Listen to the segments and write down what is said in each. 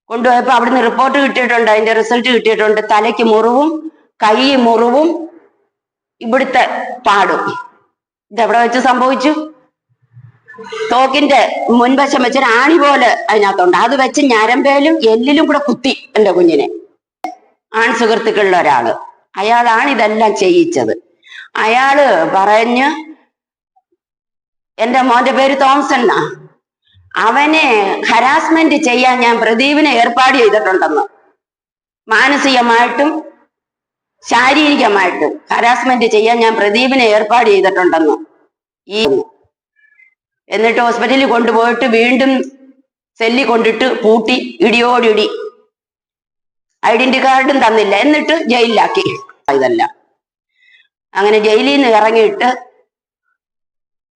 കൊണ്ടുപോയപ്പോ അവിടുന്ന് റിപ്പോർട്ട് കിട്ടിയിട്ടുണ്ട്, അതിന്റെ റിസൾട്ട് കിട്ടിയിട്ടുണ്ട്. തലയ്ക്ക് മുറിവും കൈ മുറിവും ഇവിടുത്തെ പാടും. ഇതെവിടെ വെച്ച് സംഭവിച്ചു? തോക്കിന്റെ മുൻവശം വെച്ചൊരു ആണി പോലെ അതിനകത്തുണ്ട്. അത് വെച്ച് ഞരമ്പേലും എല്ലിലും കൂടെ കുത്തി എന്റെ കുഞ്ഞിനെ. ആൺ സുഹൃത്തുക്കളിൽ ഒരാള്, അയാളാണ് ഇതെല്ലാം ചെയ്യിച്ചത്. അയാള് പറഞ്ഞ് എന്റെ മോന്റെ പേര് തോമസൺ എന്നാ, അവനെ ഹരാസ്മെന്റ് ചെയ്യാൻ ഞാൻ പ്രദീപിനെ ഏർപ്പാട് ചെയ്തിട്ടുണ്ടെന്ന്. മാനസികമായിട്ടും ശാരീരികമായിട്ടും ഹരാസ്മെന്റ് ചെയ്യാൻ ഞാൻ പ്രദീപിനെ ഏർപ്പാട് ചെയ്തിട്ടുണ്ടെന്ന്. എന്നിട്ട് ഹോസ്പിറ്റലിൽ കൊണ്ടുപോയിട്ട് വീണ്ടും സെല്ലിൽ കൊണ്ടിട്ട് പൂട്ടി ഇടിയോടിടി. ഐഡന്റി കാർഡും തന്നില്ല, എന്നിട്ട് ജയിലിലാക്കി. ഇതല്ല അങ്ങനെ ജയിലിൽ നിന്ന് ഇറങ്ങിയിട്ട്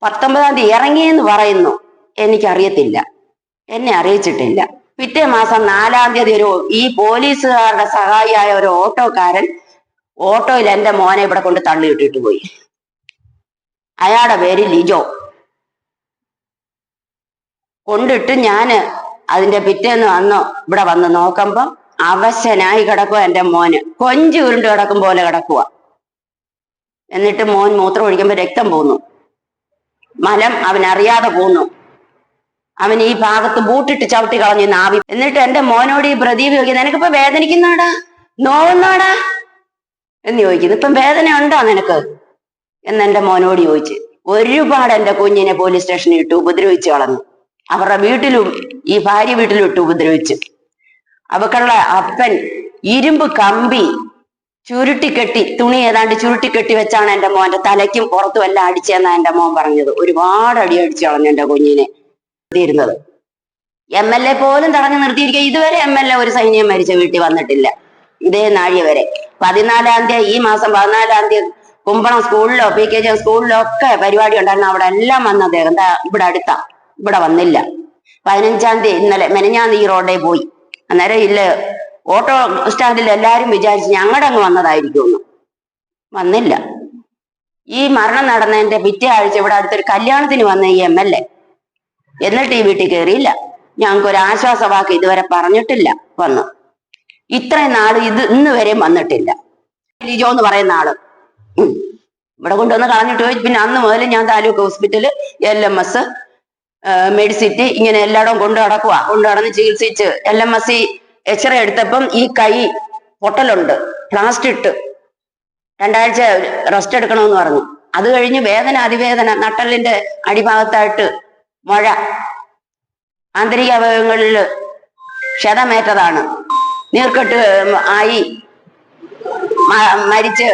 19-ാം തീയതി ഇറങ്ങിയെന്ന് പറയുന്നു. എനിക്കറിയത്തില്ല, എന്നെ അറിയിച്ചിട്ടില്ല. പിറ്റേ മാസം 4-ാം തീയതി ഈ പോലീസുകാരുടെ സഹായിയായ ഒരു ഓട്ടോക്കാരൻ ഓട്ടോയിൽ എന്റെ മോനെ ഇവിടെ കൊണ്ട് തള്ളിയിട്ടിട്ട് പോയി. അയാളുടെ പേര് ലിജോ. കൊണ്ടിട്ട് ഞാന് അതിന്റെ പിറ്റേന്ന് ഇവിടെ വന്ന് നോക്കുമ്പം അവശനായി കിടക്കുക എന്റെ മോന്. കൊഞ്ച് ഉരുണ്ട് കിടക്കും പോലെ കിടക്കുക. എന്നിട്ട് മോൻ മൂത്രം ഒഴിക്കുമ്പോ രക്തം പോന്നു, മലം അവനറിയാതെ പോന്നു. അവൻ ഈ ഭാഗത്ത് ബൂട്ടിട്ട് ചവിട്ടി കളഞ്ഞു നാവി. എന്നിട്ട് എന്റെ മോനോട് ഈ പ്രദീപ് ചോദിക്കുന്നു, നിനക്കിപ്പോ വേദനിക്കുന്നാടാ, നോവുന്നാടാ എന്ന് ചോദിക്കുന്നു. ഇപ്പം വേദന ഉണ്ടോ നിനക്ക് എന്നെന്റെ മോനോട് ചോദിച്ചു. ഒരുപാട് എന്റെ കുഞ്ഞിനെ പോലീസ് സ്റ്റേഷനിൽ ഇട്ട് ഉപദ്രവിച്ചു കളഞ്ഞു. അവരുടെ വീട്ടിലും ഈ ഭാര്യ വീട്ടിലും ഇട്ട് ഉപദ്രവിച്ചു. അവക്കുള്ള അപ്പൻ ഇരുമ്പ് കമ്പി ചുരുട്ടിക്കെട്ടി, തുണി ഏതാണ്ട് ചുരുട്ടിക്കെട്ടി വെച്ചാണ് എന്റെ മോന്റെ തലയ്ക്കും പുറത്തും എല്ലാം അടിച്ചെന്നാ എന്റെ മോൻ പറഞ്ഞത്. ഒരുപാട് അടി അടിച്ചു കളഞ്ഞു എന്റെ കുഞ്ഞിനെ. ിരുന്നത് MLA പോലും തടഞ്ഞു നിർത്തിയിരിക്കുക. ഇതുവരെ MLA ഒരു സൈന്യം മരിച്ച വീട്ടിൽ വന്നിട്ടില്ല, ഇതേ നാഴിക വരെ. 14-ാം തീയതി, ഈ മാസം 14-ാം തീയതി കുമ്പളം സ്കൂളിലോ PKJ സ്കൂളിലോ ഒക്കെ പരിപാടി ഉണ്ടായിരുന്നു. അവിടെ എല്ലാം വന്ന അദ്ദേഹം ഇവിടെ അടുത്താ, ഇവിടെ വന്നില്ല. 15-ാം തീയതി ഇന്നലെ മെനഞ്ഞാന്ന് ഈ റോഡേ പോയി. അന്നേരം ഇല്ല, ഓട്ടോ സ്റ്റാൻഡിൽ എല്ലാരും വിചാരിച്ച് ഞങ്ങളുടെ അങ്ങ് വന്നതായിരിക്കുമെന്ന്. വന്നില്ല. ഈ മരണം നടന്നതിന്റെ പിറ്റേ ആഴ്ച ഇവിടെ അടുത്തൊരു കല്യാണത്തിന് വന്ന ഈ MLA എന്നിട്ട് ഈ വീട്ടിൽ കയറിയില്ല. ഞങ്ങൾക്കൊരു ആശ്വാസവാക്ക് ഇതുവരെ പറഞ്ഞിട്ടില്ല. വന്നു ഇത്രയും നാള് ഇന്ന് വരെയും വന്നിട്ടില്ല. ലിജോ എന്ന് പറയുന്ന ആള് ഇവിടെ കൊണ്ടുവന്ന് കളഞ്ഞിട്ട് പോയി. പിന്നെ അന്ന് മുതൽ ഞാൻ താലൂക്ക് ഹോസ്പിറ്റല്, LMS, മെഡിസിറ്റി ഇങ്ങനെ എല്ലായിടവും കൊണ്ടു നടന്ന് ചികിത്സിച്ച് LMS എക്സ്റേ എടുത്തപ്പം ഈ കൈ പൊട്ടലുണ്ട്, പ്ലാസ്റ്റർ ഇട്ട് 2 ആഴ്ച റെസ്റ്റ് എടുക്കണമെന്ന് പറഞ്ഞു. അത് കഴിഞ്ഞ് വേദന, അതിവേദന, നട്ടലിന്റെ അടിഭാഗത്തായിട്ട് മുഴ, ആന്തരിക അവയവങ്ങളിൽ ക്ഷതമേറ്റതാണ്, നീർക്കെട്ട് ആയി മരിച്ച്.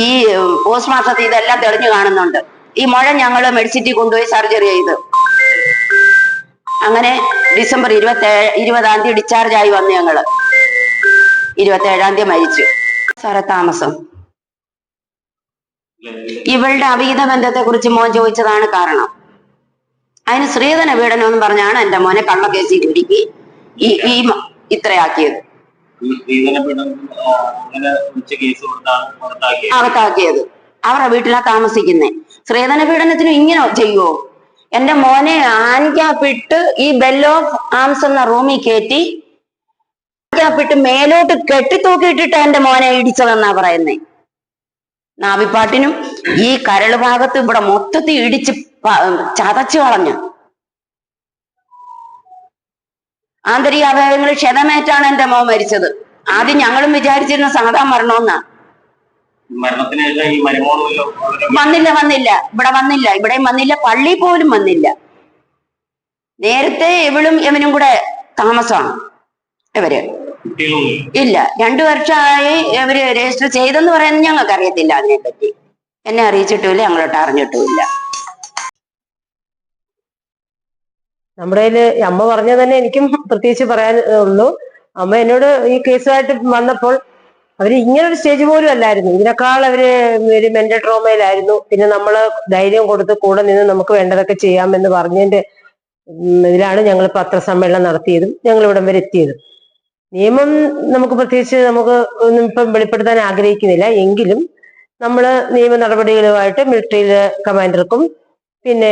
ഈ പോസ്റ്റ്മോർട്ടത്തിൽ ഇതെല്ലാം തെളിഞ്ഞു കാണുന്നുണ്ട്. ഈ മുഴ ഞങ്ങള് മെഡിസിറ്റി കൊണ്ടുപോയി സർജറി ചെയ്ത് അങ്ങനെ ഡിസംബർ 20-ാം തീയതി ഡിസ്ചാർജ് ആയി വന്നു. ഞങ്ങള് 27-ാം തീയതി മരിച്ചു. സാറെ താമസം ഇവളുടെ അവിഹിത ബന്ധത്തെ കുറിച്ച് മോൻ ചോദിച്ചതാണ് കാരണം. അതിന് സ്ത്രീധന പീഡനം എന്ന് പറഞ്ഞാണ് എന്റെ മോനെ കള്ളക്കേസിൽ കുരുക്കി ഈ ഇത്രയാക്കിയത്, അകത്താക്കിയത്. അവരുടെ വീട്ടിലാ താമസിക്കുന്നേ. സ്ത്രീധന പീഡനത്തിന് ഇങ്ങനെ ചെയ്യുവോ? എന്റെ മോനെ ആൻക്യാപ്പിട്ട് ഈ ബെൽ ഓഫ് ആംസ് എന്ന റൂമിൽ കയറ്റി ആൻക്യാപ്പിട്ട് മേലോട്ട് കെട്ടിത്തൂക്കിയിട്ടിട്ട് എന്റെ മോനെ ഇടിച്ചതെന്നാ പറയുന്നേ. നാവിപ്പാട്ടിനും ഈ കരള് ഭാഗത്ത് ഇവിടെ മൊത്തത്തിൽ ഇടിച്ച് ചതച്ചു കളഞ്ഞു. ആന്തരിക അവയവങ്ങൾ ക്ഷതമേറ്റാണ് എന്റെ മോൻ മരിച്ചത്. ആദ്യം ഞങ്ങളും വിചാരിച്ചിരുന്ന സാധാ മരണമെന്നാ. വന്നില്ല, ഇവിടെ വന്നില്ല, ഇവിടെയും വന്നില്ല, പള്ളി പോലും വന്നില്ല. നേരത്തെ ഇവളും ഇവനും കൂടെ താമസമാണ്. ഇവര് ഇല്ല, 2 വർഷമായി ഇവര് രജിസ്റ്റർ ചെയ്തെന്ന് പറയുന്നത് ഞങ്ങൾക്ക് അറിയത്തില്ല. അതിനെപ്പറ്റി എന്നെ അറിയിച്ചിട്ടുമില്ല, ഞങ്ങളോട്ട് അറിഞ്ഞിട്ടുമില്ല. നമ്മുടെ അമ്മ പറഞ്ഞത് തന്നെ എനിക്കും പ്രത്യേകിച്ച് പറയാനുള്ളൂ. അമ്മ എന്നോട് ഈ കേസുമായിട്ട് വന്നപ്പോൾ അവര് ഇങ്ങനൊരു സ്റ്റേജ് പോലും അല്ലായിരുന്നു. ഇതിനേക്കാൾ അവര് ഒരു മെന്റൽ ട്രോമയിലായിരുന്നു. പിന്നെ നമ്മള് ധൈര്യം കൊടുത്ത് കൂടെ നിന്ന് നമുക്ക് വേണ്ടതൊക്കെ ചെയ്യാമെന്ന് പറഞ്ഞതിന്റെ ഇതിലാണ് ഞങ്ങൾ പത്രസമ്മേളനം നടത്തിയതും ഞങ്ങൾ ഇവിടം വരെ എത്തിയതും. നിയമം നമുക്ക് പ്രത്യേകിച്ച് നമുക്ക് ഒന്നും ഇപ്പം വെളിപ്പെടുത്താൻ ആഗ്രഹിക്കുന്നില്ല. എങ്കിലും നമ്മള് നിയമ നടപടികളുമായിട്ട് മിലിറ്ററിയിലെ കമാൻഡർക്കും പിന്നെ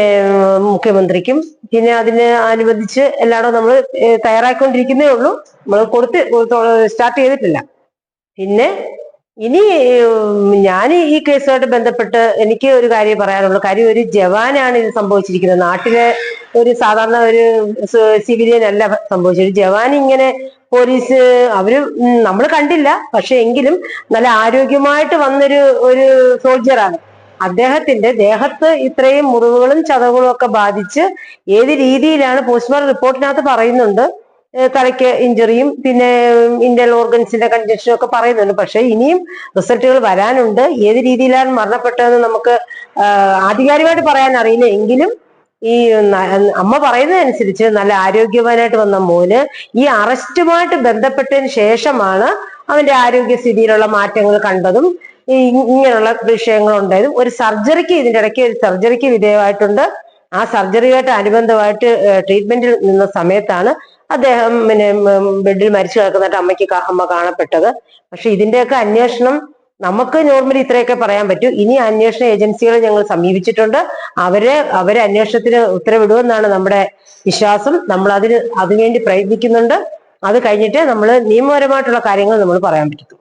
മുഖ്യമന്ത്രിക്കും പിന്നെ അതിന് അനുബന്ധിച്ച് എല്ലായിടും നമ്മൾ തയ്യാറാക്കിക്കൊണ്ടിരിക്കുന്നേ ഉള്ളൂ. നമ്മൾ സ്റ്റാർട്ട് ചെയ്തിട്ടില്ല. പിന്നെ ഇനി ഞാൻ ഈ കേസുമായിട്ട് ബന്ധപ്പെട്ട് എനിക്ക് ഒരു കാര്യം പറയാനുള്ളൂ. കാര്യം ഒരു ജവാനാണ് ഇത് സംഭവിച്ചിരിക്കുന്നത്. നാട്ടിലെ ഒരു സാധാരണ ഒരു സിവിലിയൻ അല്ല സംഭവിച്ചത്. ഒരു ജവാൻ ഇങ്ങനെ പോലീസ് അവര് നമ്മൾ കണ്ടില്ല, പക്ഷെ എങ്കിലും നല്ല ആരോഗ്യമായിട്ട് ഒരു സോൾജറാണ്. അദ്ദേഹത്തിന്റെ ദേഹത്ത് ഇത്രയും മുറിവുകളും ചതവുകളും ഒക്കെ ബാധിച്ച് ഏത് രീതിയിലാണ് പോസ്റ്റ്മോർട്ടം റിപ്പോർട്ടിനകത്ത് പറയുന്നുണ്ട്, തലയ്ക്ക് ഇഞ്ചുറിയും പിന്നെ ഇന്റേണൽ ഓർഗൻസിന്റെ കൺജഷനും ഒക്കെ പറയുന്നുണ്ട്. പക്ഷെ ഇനിയും റിസൾട്ടുകൾ വരാനുണ്ട്. ഏത് രീതിയിലാണ് മരണപ്പെട്ടതെന്ന് നമുക്ക് ആധികാരികമായിട്ട് പറയാൻ അറിയില്ല. എങ്കിലും ഈ അമ്മ പറയുന്നതനുസരിച്ച് നല്ല ആരോഗ്യവാനായിട്ട് വന്ന മോന് ഈ അറസ്റ്റുമായിട്ട് ബന്ധപ്പെട്ടതിന് ശേഷമാണ് അവന്റെ ആരോഗ്യസ്ഥിതിയിലുള്ള മാറ്റങ്ങൾ കണ്ടതും ഇങ്ങനെയുള്ള വിഷയങ്ങൾ ഉണ്ടായതും. ഇതിന്റെ ഇടയ്ക്ക് ഒരു സർജറിക്ക് വിധേയമായിട്ടുണ്ട്. ആ സർജറിയായിട്ട് അനുബന്ധമായിട്ട് ട്രീറ്റ്മെന്റിൽ നിന്ന സമയത്താണ് അദ്ദേഹം പിന്നെ ബെഡിൽ മരിച്ചു കിടക്കുന്നതായിട്ട് അമ്മ കാണപ്പെട്ടത്. പക്ഷെ ഇതിന്റെയൊക്കെ അന്വേഷണം നമുക്ക് നോർമലി ഇത്രയൊക്കെ പറയാൻ പറ്റൂ. ഇനി അന്വേഷണ ഏജൻസികളെ ഞങ്ങൾ സമീപിച്ചിട്ടുണ്ട്. അവരെ അന്വേഷണത്തിന് ഉത്തരവിടുമെന്നാണ് നമ്മുടെ വിശ്വാസം. നമ്മൾ അതിനുവേണ്ടി പ്രയത്നിക്കുന്നുണ്ട്. അത് കഴിഞ്ഞിട്ട് നമ്മൾ നിയമപരമായിട്ടുള്ള കാര്യങ്ങൾ നമ്മൾ പറയാൻ പറ്റും.